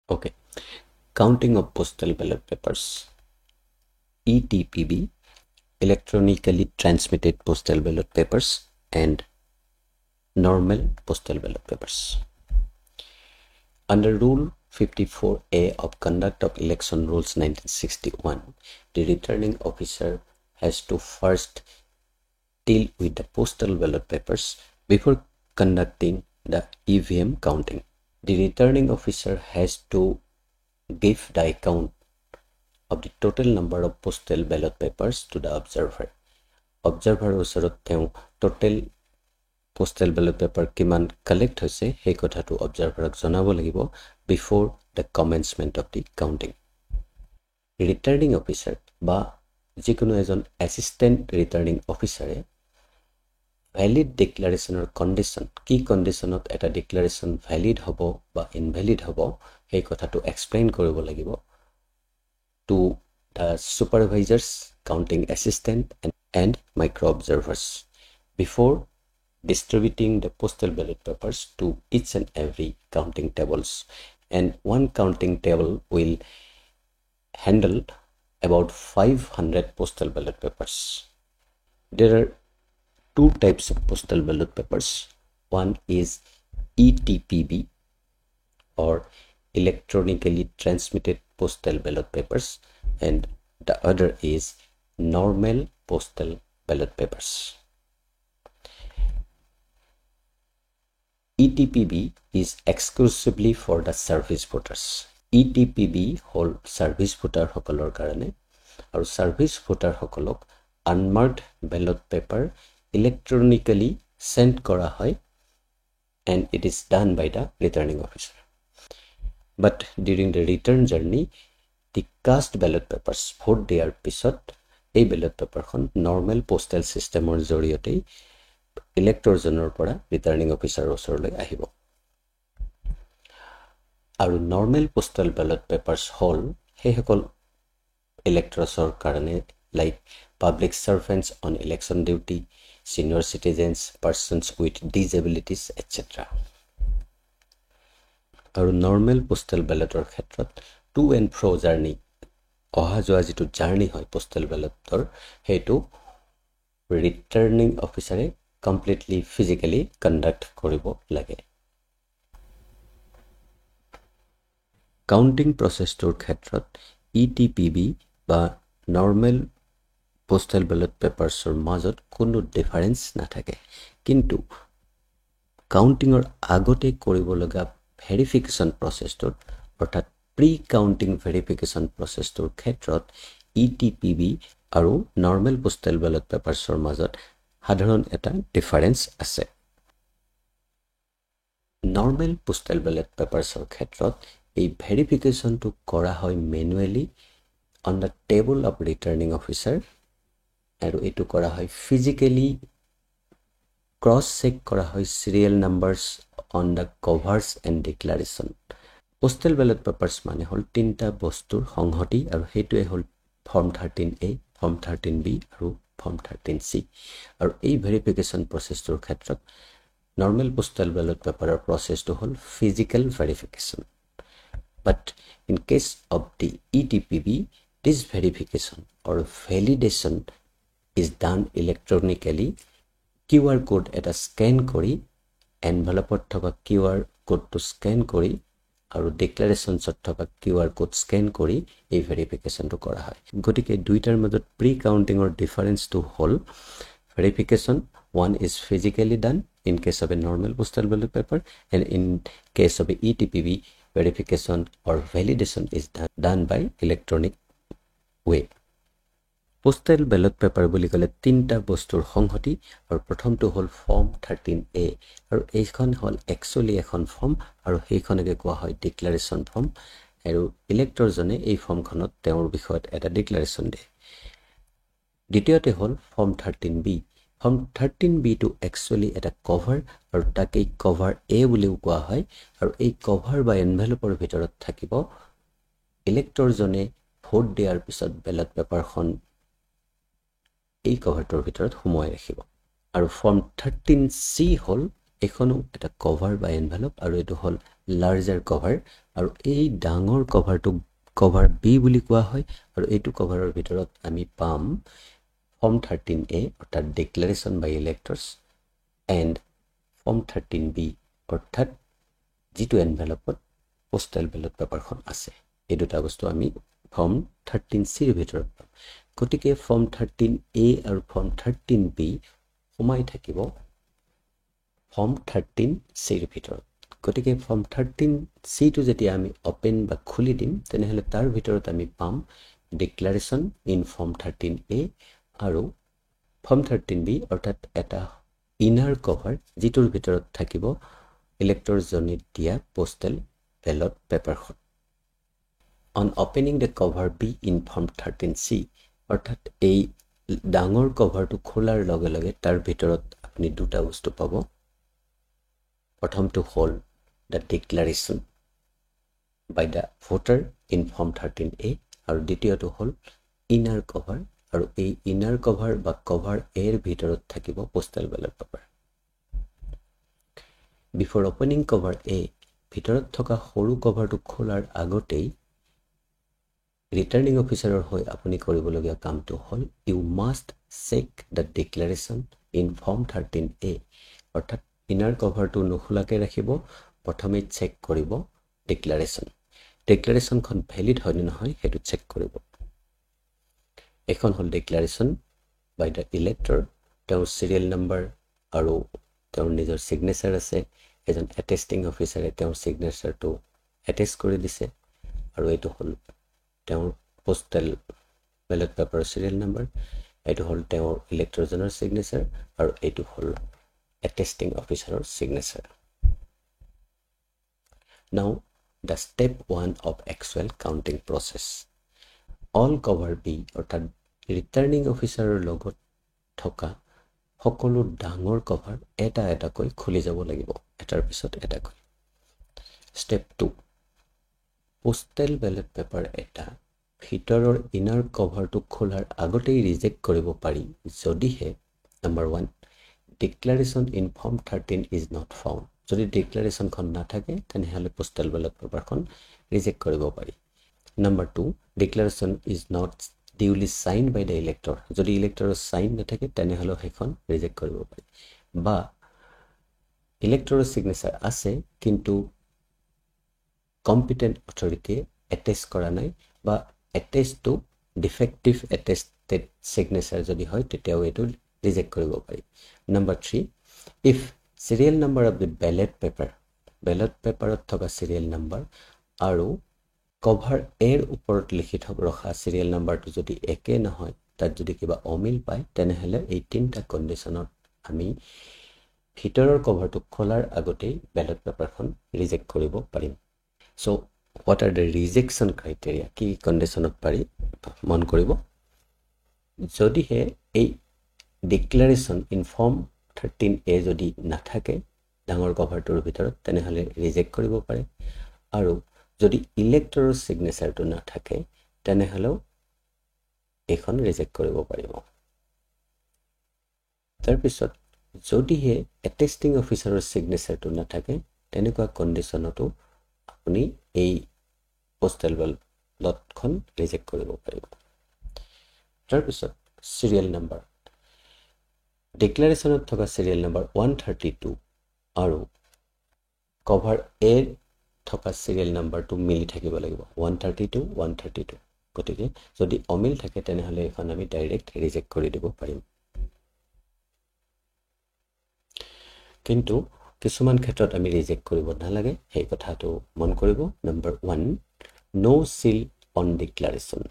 Okay. Counting of postal ballot papers. ETPB, electronically transmitted postal ballot papers, and normal postal ballot papers. Under Rule 54A of Conduct of Election Rules 1961, the returning officer has to first deal with the postal ballot papers before conducting the EVM counting. The returning officer has to give the account of the total number of postal ballot papers to the observer. Observer ওচৰত তেওঁ total postal ballot paper কিমান collect হৈছে সেই কথাটো observerক জনাব লাগিব before the commencement of the counting. Returning officer বা যিকোনো এজন assistant returning officer valid declaration condition কি conditionত এটা declaration valid হ'ব বা invalid হ'ব সেই কথাটো explain কৰিব লাগিব to the supervisors, counting assistant and micro observers before distributing the postal ballot papers to each and every counting tables. And one counting table will handle about 500 postal ballot papers. There are two types of postal ballot papers. One is ETPB or electronically transmitted postal ballot papers, and the other is normal postal ballot papers. ETPB is exclusively for the service voters. ETPB whole service voter hokolor karane aru service voter hokolok unmarked ballot paper electronically sent kora hoy, and it is done by the returning officer. But during the return journey, the cast ballot papers vote diar pisot ei ballot paper khon normal postal system or joriote elector jonor pora returning officer osorloi ahibo. Aru normal postal ballot papers hol he hokol electors or karane like public servants on election duty, senior citizens, persons with disabilities, etc. আৰু normal postal বেলটৰ ক্ষেত্ৰত two and ফ্ৰ journey অহা যোৱা যিটো journey হয় postal বেলটৰ সেইটো returning অফিচাৰে completely physically conduct কৰিব লাগে। Counting প্ৰচেছটোৰ ক্ষেত্ৰত ETPB বা নৰ্মেল পোষ্টেল বেলট পেপাৰ্ছৰ মাজত কোনো ডিফাৰেঞ্চ নাথাকে, কিন্তু কাউণ্টিঙৰ আগতে কৰিব লগা ভেৰিফিকেশ্যন প্ৰচেছটোত অৰ্থাৎ প্ৰি কাউণ্টিং ভেৰিফিকেশ্যন প্ৰচেছটোৰ ক্ষেত্ৰত ETPB আৰু নৰ্মেল পোষ্টেল বেলট পেপাৰ্ছৰ মাজত সাধাৰণ এটা ডিফাৰেঞ্চ আছে। নৰ্মেল পোষ্টেল বেলট পেপাৰ্ছৰ ক্ষেত্ৰত এই ভেৰিফিকেশ্যনটো কৰা হয় manually on the table of returning officer, আৰু এইটো কৰা হয় ফিজিকেলি ক্ৰছ চেক কৰা হয় serial numbers on the কভাৰ্ছ and declaration. Postal ballot papers মানে হ'ল তিনিটা বস্তুৰ সংহতি, আৰু সেইটোৱে হ'ল ফৰ্ম 13A, ফৰ্ম 13B আৰু ফৰ্ম 13C। আৰু এই ভেৰিফিকেশ্যন প্ৰচেছটোৰ ক্ষেত্ৰত নৰ্মেল পোষ্টেল বেলট পেপাৰৰ প্ৰচেছটো হ'ল physical verification. But in case of the ETPB, this verification or validation is done electronically. QR code এটা স্কেন কৰি এনভেলপত থকা QR কোডটো স্কেন কৰি আৰু ডিক্লাৰেশ্যনছত থকা QR কোড স্কেন কৰি এই ভেৰিফিকেশ্যনটো কৰা হয়। গতিকে দুইটাৰ মাজত প্ৰি কাউণ্টিঙৰ ডিফাৰেঞ্চটো হ'ল verification one is physically done in case of a normal postal ballot paper, and in case of a ETPB, verification or validation is done by electronic way. Postal ballot paper বুলি ক'লে তিনিটা বস্তুৰ সংহতি, আৰু প্ৰথমটো হ'ল form 13A, আৰু এইখন হ'ল একচুৱেলি এখন ফৰ্ম, আৰু সেইখনকে কোৱা হয় ডিক্লাৰেশ্যন ফৰ্ম, আৰু ইলেক্টৰজনে এই ফৰ্মখনত তেওঁৰ বিষয়ত এটা ডিক্লাৰেশ্যন দিয়ে। দ্বিতীয়তে হ'ল ফৰ্ম 13B। ফৰ্ম 13Bটো একচুৱেলি এটা কভাৰ, আৰু তাকেই কভাৰ A বুলিও কোৱা হয়, আৰু এই কভাৰ বা এনভেলপৰ ভিতৰত থাকিব ইলেক্টৰজনে ভোট দিয়াৰ পিছত বেলট পেপাৰখন এই কভাৰটোৰ ভিতৰত সোমোৱাই ৰাখিব। আৰু ফৰ্ম 13C হ'ল এইখনো এটা কভাৰ বা এনভেলপ, আৰু এইটো হ'ল লাৰ্জাৰ কভাৰ, আৰু এই ডাঙৰ কভাৰটো কভাৰ বি বুলি কোৱা হয় আৰু এইটো কভাৰৰ ভিতৰত আমি পাম ফৰ্ম 13A অৰ্থাৎ declaration by electors and form 13B অৰ্থাৎ যিটো এনভেলপত পোষ্টেল বেলট পেপাৰখন আছে এই দুটা বস্তু আমি ফৰ্ম 13Cৰ ভিতৰত পাম গতিকে ফৰ্ম 13A আৰু ফৰ্ম 13B সোমাই থাকিব ফৰ্ম 13Cৰ ভিতৰত গতিকে ফৰ্ম 13Cটো যেতিয়া আমি অপেন বা খুলি দিম তেনেহ'লে তাৰ ভিতৰত আমি পাম ডিক্লেৰেশ্যন ইন ফৰ্ম 13A আৰু ফৰ্ম 13B অৰ্থাৎ এটা ইনাৰ কভাৰ যিটোৰ ভিতৰত থাকিব ইলেক্টৰজনে দিয়া পোষ্টেল বেলট পেপাৰখন on opening the cover be in form 13C অৰ্থাৎ এই ডাঙৰ কভাৰটো খোলাৰ লগে লগে তাৰ ভিতৰত আপুনি দুটা বস্তু পাব প্ৰথমটো হ'ল the declaration by the voter in form 13A আৰু দ্বিতীয়টো হ'ল ইনাৰ কভাৰ আৰু এই ইনাৰ কভাৰ বা কভাৰ এৰ ভিতৰত থাকিব postal ballot paper before opening cover A ভিতৰত থকা সৰু কভাৰটো খোলাৰ আগতেই ৰিটাৰ্নিং অফিচাৰৰ হৈ আপুনি কৰিবলগীয়া কামটো হ'ল you must check the declaration in form 13A অৰ্থাৎ ইনাৰ কভাৰটো নোখোলাকৈ ৰাখিব প্ৰথমে চেক কৰিব ডিক্লেৰেশ্যনখন ভেলিড হয়নে নহয় সেইটো চেক কৰিব এখন হ'ল ডিক্লেৰেশ্যন বাই দ্য ইলেক্টৰ তেওঁৰ চিৰিয়েল নম্বৰ আৰু তেওঁৰ নিজৰ ছিগনেচাৰ আছে এজন এটেষ্টিং অফিচাৰে তেওঁৰ ছিগনেচাৰটো এটেষ্ট কৰি দিছে আৰু এইটো হ'ল তেওঁৰ পোষ্টেল বেলট পেপাৰৰ চিৰিয়েল নম্বৰ এইটো হ'ল তেওঁৰ ইলেক্টৰজনৰ ছিগনেচাৰ আৰু এইটো হ'ল এটেষ্টিং অফিচাৰৰ signature now the step 1 of actual counting process all cover B অৰ্থাৎ ৰিটাৰ্নিং অফিচাৰৰ লগত থকা সকলো ডাঙৰ কভাৰ এটা এটাকৈ খুলি যাব লাগিব এটাৰ পিছত এটাকৈ ষ্টেপ 2 পোষ্টেল বেলট পেপাৰ এটা ভিতৰৰ ইনাৰ কভাৰটো খোলাৰ আগতেই ৰিজেক্ট কৰিব পাৰি যদিহে number 1 declaration in form 13 is not found যদি ডিক্লেৰেশ্যনখন নাথাকে তেনেহ'লে পোষ্টেল বেলট পেপাৰখন ৰিজেক্ট কৰিব পাৰি number 2 declaration is not duly sign by the elector যদি ইলেক্টৰৰ চাইন নাথাকে তেনেহ'লেও সেইখন ৰিজেক্ট কৰিব পাৰি বা ইলেক্টৰৰ ছিগনেচাৰ আছে কিন্তু কম্পিটেণ্ট অথৰিটিয়ে এটেষ্ট কৰা নাই বা এটেষ্টটো ডিফেক্টিভ এটেষ্টেড ছিগনেচাৰ যদি হয় তেতিয়াও এইটো ৰিজেক্ট কৰিব পাৰি number 3 if serial number of the ballot পেপাৰত থকা চিৰিয়েল নম্বৰ আৰু কভাৰ এৰ ওপৰত লিখি ৰখা চিৰিয়েল নম্বৰটো যদি একে নহয় তাত যদি কিবা অমিল পায় তেনেহ'লে এই তিনিটা কণ্ডিশ্যনত আমি ভিতৰৰ কভাৰটো খোলাৰ আগতেই বেলট পেপাৰখন ৰিজেক্ট কৰিব পাৰিম so' what are the rejection criteria কি কণ্ডিশ্যনত পাৰি মন কৰিব যদিহে এই ডিক্লেৰেশ্যন ইন ফৰ্ম 13A যদি নাথাকে ডাঙৰ কভাৰটোৰ ভিতৰত তেনেহ'লে ৰিজেক্ট কৰিব পাৰে আৰু যদি ইলেক্টৰৰ ছিগনেচাৰটো নাথাকে তেনেহ'লেও এইখন ৰিজেক্ট কৰিব পাৰিব তাৰপিছত যদিহে এটেষ্টিং অফিচাৰৰ ছিগনেচাৰটো নাথাকে তেনেকুৱা কণ্ডিশ্যনতো আপুনি এই পোষ্টেল বেলটখন ৰিজেক্ট কৰিব পাৰিব তাৰপিছত চিৰিয়েল নম্বৰ ডিক্লেৰেশ্যনত থকা চিৰিয়েল নম্বৰ 132 আৰু কভাৰ এৰ থকা চিৰিয়েল নম্বৰটো মিলি থাকিব লাগিব 132 গতিকে যদি অমিল থাকে তেনেহ'লে এইখন আমি ডাইৰেক্ট ৰিজেক্ট কৰি দিব পাৰিম কিন্তু কিছুমান ক্ষেত্ৰত আমি ৰিজেক্ট কৰিব নালাগে সেই কথাটো মন কৰিব number 1 no seal on declaration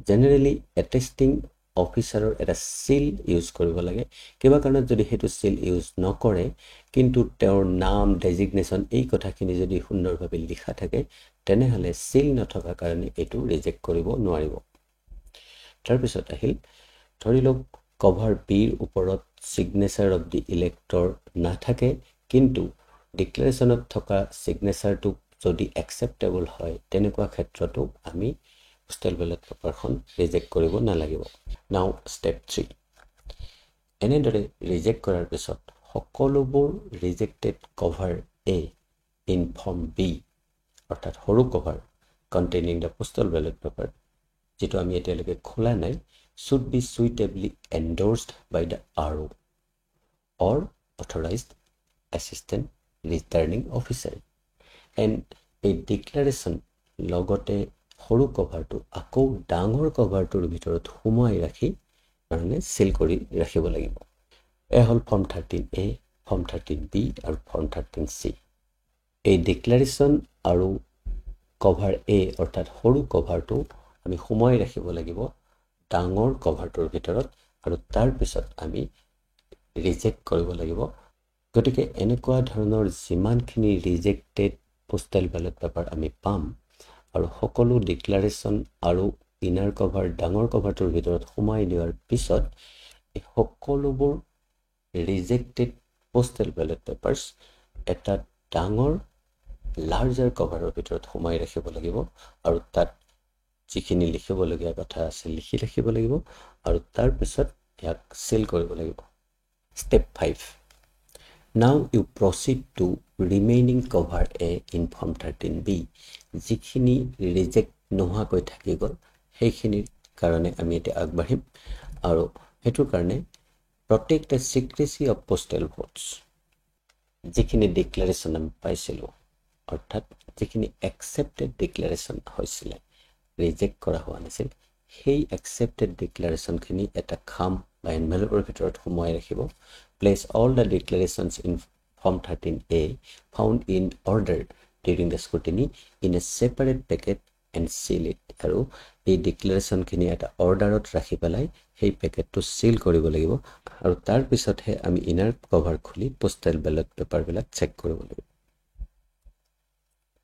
generally attesting অফিচাৰৰ এটা চিল ইউজ কৰিব লাগে কিবা কাৰণত যদি সেইটো চিল ইউজ নকৰে কিন্তু তেওঁৰ নাম ডেজিগনেশ্যন এই কথাখিনি যদি সুন্দৰভাৱে লিখা থাকে তেনেহ'লে চিল নথকা কাৰণে এইটো ৰিজেক্ট কৰিব নোৱাৰিব তাৰপিছত আহিল ধৰি লওক কভাৰ বিৰ ওপৰত ছিগনেচাৰ অফ দি ইলেক্টৰ নাথাকে কিন্তু ডিক্লেৰেশ্যনত থকা ছিগনেচাৰটো যদি একচেপ্টেবল হয় তেনেকুৱা ক্ষেত্ৰতো আমি পোষ্টেল বেলট পেপাৰখন ৰিজেক্ট কৰিব নালাগিব নাও ষ্টেপ 3 এনেদৰে ৰিজেক্ট কৰাৰ পিছত সকলোবোৰ rejected cover A in form B অৰ্থাৎ সৰু cover containing the postal ballot paper যেটো আমি এতিয়ালৈকে খোলা নাই should be suitably endorsed by the RO or authorized assistant returning officer and a declaration লগতে সৰু কভাৰটো আকৌ ডাঙৰ কভাৰটোৰ ভিতৰত সোমাই ৰাখি মানে সিল কৰি ৰাখিব লাগিব এ হল ফৰ্ম 13A ফৰ্ম 13B আৰু ফৰ্ম 13C এই ডিক্লাৰেশ্যন আৰু কভাৰ A অৰ্থাৎ সৰু কভাৰটো আমি সোমাই ৰাখিব লাগিব ডাঙৰ কভাৰটোৰ ভিতৰত আৰু তাৰ পিছত আমি ৰিজেক্ট কৰিব লাগিব গতিকে এনেকুৱা ধৰণৰ যিমানখিনি ৰিজেক্টেড পোষ্টেল বেলট পেপাৰ আমি পাম আৰু সকলো ডিক্লাৰেশ্যন আৰু ইনাৰ কভাৰ ডাঙৰ কভাৰটোৰ ভিতৰত সোমাই দিয়াৰ পিছত এই সকলোবোৰ ৰিজেক্টেড পোষ্টেল বেলট পেপাৰ্ছ এটা ডাঙৰ লাৰ্জাৰ কভাৰৰ ভিতৰত সোমাই ৰাখিব লাগিব আৰু তাত যিখিনি লিখিবলগীয়া কথা আছে লিখি ৰাখিব লাগিব আৰু তাৰ পিছত ইয়াক সিল কৰিব লাগিব step 5 now you proceed to remaining cover A in form 13B যিখিনি ৰিজেক্ট নোহোৱাকৈ থাকি গ'ল সেইখিনিৰ কাৰণে আমি এতিয়া আগবাঢ়িম আৰু হেতুৰ কাৰণে protect the secrecy of postal votes যিখিনি ডিক্লাৰেশ্যন আমি পাইছিলোঁ অৰ্থাৎ যিখিনি accepted declaration হৈছিল ৰিজেক্ট কৰা হোৱা নাছিল সেই accepted declaration খিনি এটা খাম বা এনভেলপৰ ভিতৰত সোমাই ৰাখিব place all the declarations in form 13A found in order during the scrutiny in a separate packet and seal it আৰু এই ডিক্লাৰেশ্যন খিনি এটা অৰ্ডাৰত ৰাখি পেলাই সেই পেকেটটো সিল কৰিব লাগিব আৰু তাৰ পিছতহে আমি ইনাৰ কভাৰ খুলি পোষ্টেল বেলট পেপাৰবিলাক চেক কৰিব লাগিব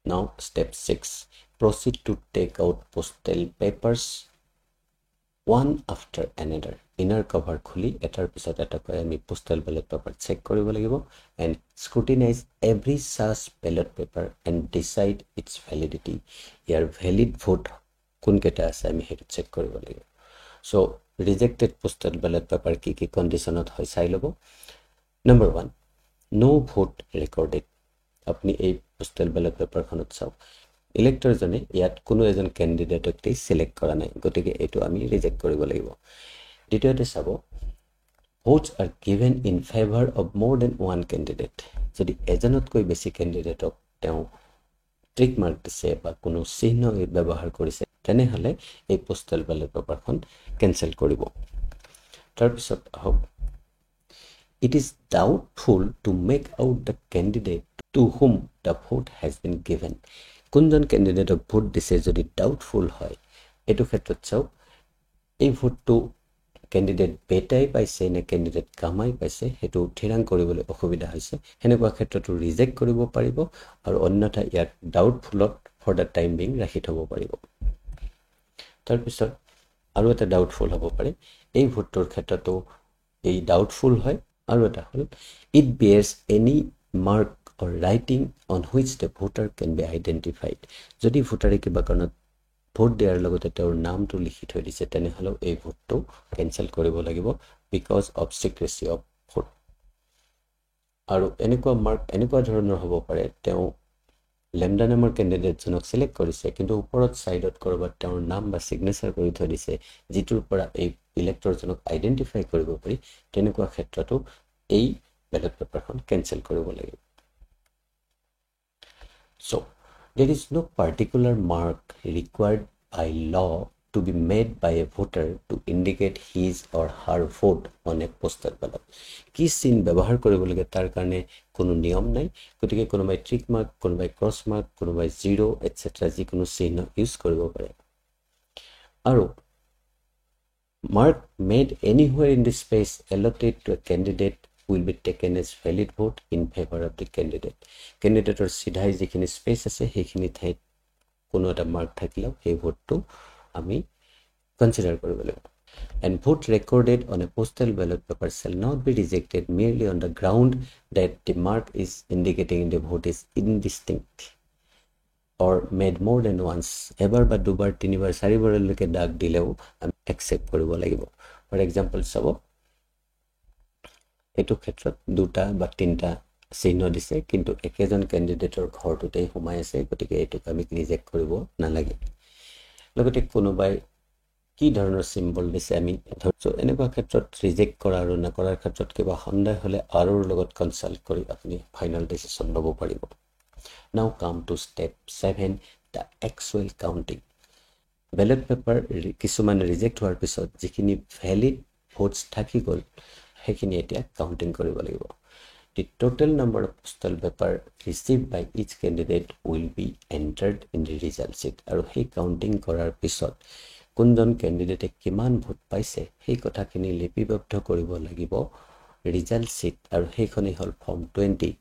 Now step 6 proceed to take out postal papers one after another inner cover khuli etar pisot eta koi ami postal ballot paper check koribo lagibo and scrutinize every such ballot paper and decide its validity your valid vote kun keta ase ami hetu check koribo lagibo so rejected postal ballot paper ki condition ot hoy sai lobo number 1 no vote recorded apni ei postal ballot paper khonot saw elector জনে ইয়াত কোনো এজন ক্যান্ডিডেটক select কৰা নাই গতিকে এটো আমি reject কৰিব লাগিব দ্বিতীয়তে চাব votes are given in favor of more than one candidate যদি এজনতকৈ বেছি ক্যান্ডিডেটক তেও ট্ৰিক মাৰ্ক দিছে বা কোনো চিহ্ন ব্যৱহাৰ কৰিছে তেনে হলে এই পোষ্টেল বেলট পেপাৰখন কেনসেল কৰিব তাৰ পিছত হ'ব It is doubtful to make out the candidate to whom the vote has been given. কোনজন ক্যান্ডিডেটক ভোট দিছে যদি ডাউটফুল হয় এটো ক্ষেত্ৰত চাও এই ভোটটো ক্যান্ডিডেট বেটাই পাইছে নে ক্যান্ডিডেট কামাই পাইছে হেতু ঠিৰাং কৰিবলৈ অসুবিধা হৈছে হেনেকুৱা ক্ষেত্ৰটো ৰিজেক্ট কৰিব পাৰিব আৰু অন্যথা ইয়াক ডাউটফুলত ফৰ দা টাইম বিং ৰাখি থব পাৰিব তাৰ পিছত আৰু এটা ডাউটফুল হ'ব পাৰে এই ভোটৰ ক্ষেত্ৰটো এই ডাউটফুল হয় আৰু এটা হল it bears any mark or writing on which the voter can be identified যদি ভোটাৰে কিবা কাৰণত ভোট দিয়াৰ লগতে তেওঁৰ নামটো লিখি থৈ দিছে তেনে হলো এই ভোটটো কেনসেল কৰিব লাগিব because of secrecy of vote আৰু এনেকুৱা মাৰ্ক এনেকুৱা ধৰণৰ হ'ব পাৰে তেওঁ লেমডা নামৰ ক্যান্ডিডেট জনক সিলেক্ট কৰিছে কিন্তু ওপৰত সাইডত কৰবাত তেওঁৰ নাম বা সিগনেচাৰ কৰি থৈ দিছে যিটোৰ পৰা এই ইলেক্টৰ জনক আইডেন্টিফাই কৰিব পাৰি তেনেকুৱা ক্ষেত্ৰটো এই বেলট পেপাৰখন কেনসেল কৰিব লাগিব So there is no particular mark required by law to be made by a voter to indicate his or her vote on a postal ballot কি চিন ব্যৱহাৰ কৰিব লাগে তাৰ কাৰণে কোনো নিয়ম নাই গতিকে কোনোবাই ট্ৰিক মাৰ্ক কোনোবাই ক্ৰছ মাৰ্ক কোনোবাই জিৰো এটসেট্ৰা যিকোনো চিহ্ন ইউজ কৰিব পাৰে আৰু mark made anywhere in the space allotted to a candidate will be taken as valid vote in favor of the candidate candidate or sidhai jikhini space ase hekhini thait kono eta mark thakilo he vote to ami consider koribo lagibo and vote recorded on a postal ballot paper shall not be rejected merely on the ground that the mark is indicating the vote is indistinct or made more than once ever ba dubar tinibar saribar loke dag dileo ami accept koribo lagibo for example sabo এটো ক্ষেত্ৰত দুটা বা তিনটা চিহ্ন দিছে কিন্তু একেজন কেণ্ডিডেটৰ ঘৰটোতেই সোমাই আছে, গতিকে এইটোক আমি ৰিজেক্ট কৰিব নালাগে। লগতে কোনোবাই কি ধৰণৰ চিম্বল দিছে আমি ধৰিছোঁ, এনেকুৱা ক্ষেত্ৰত ৰিজেক্ট কৰা আৰু নকৰাৰ ক্ষেত্ৰত কিবা সন্দেহ হ'লে আৰুৰ লগত কনচাল্ট কৰি আপুনি ফাইনেল ডিচিশ্যন ল'ব পাৰিব। নাও come to step 7, the actual counting. Belt paper কিছুমান ৰিজেক্ট হোৱাৰ পিছত যিখিনি ভেলিড ভোটছ থাকি গ'ল সেইখিনি এতিয়া কাউণ্টিং কৰিব লাগিব। The total number of postal paper received by each candidate will be entered in the result sheet. আৰু সেই কাউণ্টিং কৰাৰ পিছত কোনজন কেণ্ডিডেটে কিমান ভোট পাইছে সেই কথাখিনি লিপিবদ্ধ কৰিব লাগিব ৰিজাল্ট শ্বীট, আৰু সেইখনেই হ'ল form 20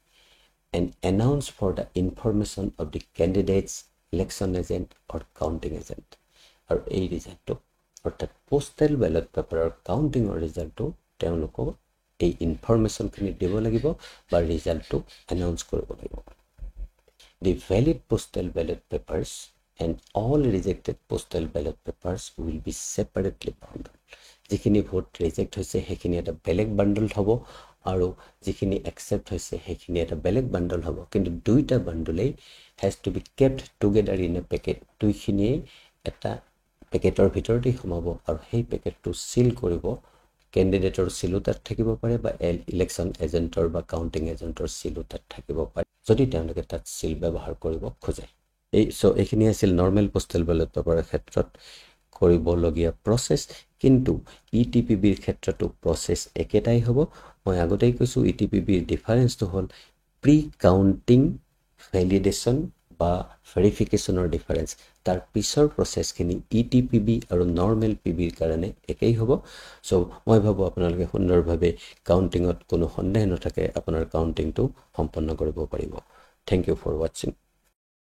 and announce for the information of the candidates, election agent or counting agent. আৰু এই ৰিজাল্টটো অৰ্থাৎ পোষ্টেল বেলট পেপাৰৰ কাউণ্টিঙৰ ৰিজাল্টটো তেওঁলোকক এই ইনফৰমেশ্যনখিনি দিব লাগিব বা ৰিজাল্টটো এনাউন্স কৰিব লাগিব। The valid postal ballot papers and all rejected postal ballot papers will be separately bundled. যিখিনি ভোট ৰিজেক্ট হৈছে সেইখিনি এটা বেলেগ বাণ্ডল হ'ব আৰু যিখিনি একচেপ্ট হৈছে সেইখিনি এটা বেলেগ বাণ্ডল হ'ব, কিন্তু দুইটা বাণ্ডলেই has to be kept together in a packet. দুইখিনিয়ে এটা পেকেটৰ ভিতৰতেই সোমাব আৰু সেই পেকেটটো চিল কৰিব। কেণ্ডিডেটৰ চিলো তাত থাকিব পাৰে বা ইলেকশ্যন এজেণ্টৰ বা কাউণ্টিং এজেণ্টৰ চিলো তাত থাকিব পাৰে যদি তেওঁলোকে তাত চিল ব্যৱহাৰ কৰিব খোজে। এইখিনি আছিল নৰ্মেল পোষ্টেল বেলট পেপাৰৰ ক্ষেত্ৰত কৰিবলগীয়া প্ৰচেছ। কিন্তু ETPBৰ ক্ষেত্ৰতো প্ৰচেছ একেটাই হ'ব। মই আগতেই কৈছোঁ ETPBৰ ডিফাৰেঞ্চটো হ'ল প্ৰি কাউণ্টিং ভেলিডেশ্যন বা ভেৰিফিকেশ্যনৰ ডিফাৰেঞ্চ। তাৰ পিছৰ প্ৰচেছখিনি ETPB আৰু নৰ্মেল PBৰ কাৰণে একেই হ'ব। মই ভাবোঁ আপোনালোকে সুন্দৰভাৱে কাউণ্টিঙত কোনো সন্দেহ নাথাকে আপোনাৰ কাউণ্টিংটো সম্পন্ন কৰিব পাৰিব। থেংক ইউ ফৰ ৱাচিং।